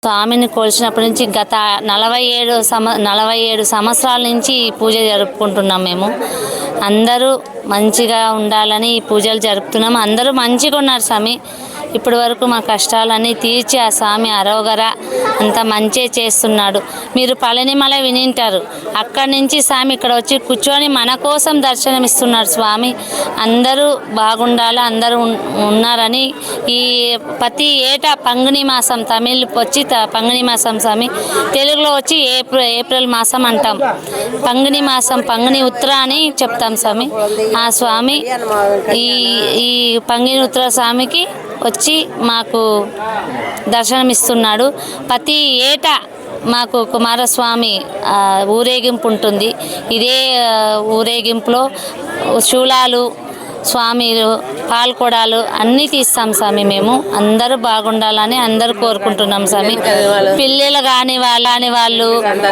స్వామిని కొలిచినప్పటి నుంచి గత 47 సంవత్సరాల నుంచి ఈ పూజ జరుపుకుంటున్నాం మేము. అందరూ మంచిగా ఉండాలని ఈ పూజలు జరుపుతున్నాం. అందరూ మంచిగా ఉన్నారు స్వామి. ఇప్పటి వరకు మా కష్టాలన్నీ తీర్చి ఆ స్వామి అరోగర అంత మంచి చేస్తున్నాడు. మీరు పళనిమల వినింటారు, అక్కడి నుంచి స్వామి ఇక్కడ వచ్చి కూర్చొని మన కోసం దర్శనమిస్తున్నాడు స్వామి. అందరూ బాగుండాలి, అందరూ ఉన్నారని ఈ ప్రతి ఏటా పంగుని మాసం, తమిళ్ వచ్చి పంగుని మాసం స్వామి, తెలుగులో వచ్చి ఏప్రిల్ మాసం అంటాం. పంగుని మాసం, పంగుని ఉత్తర అని చెప్తాం స్వామి. ఆ స్వామి ఈ పంగుని ఉత్తర స్వామికి వచ్చి మాకు దర్శనమిస్తున్నాడు. ప్రతి ఏటా మాకు కుమారస్వామి ఊరేగింపు ఉంటుంది. ఇదే ఊరేగింపులో శూలాలు, స్వామిలు, పాల్కొడాలు అన్నీ తీస్తాం స్వామి. మేము అందరూ బాగుండాలని అందరూ కోరుకుంటున్నాం స్వామి. పిల్లలు కాని వాళ్ళు,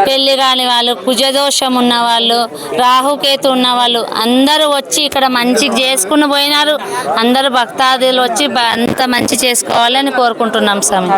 పెళ్ళి కాని వాళ్ళు, కుజదోషం ఉన్నవాళ్ళు, రాహుకేతు ఉన్నవాళ్ళు అందరూ వచ్చి ఇక్కడ మంచి చేసుకుని పోయినారు. అందరూ భక్తాదులు వచ్చి అంత మంచి చేసుకోవాలని కోరుకుంటున్నాం స్వామి.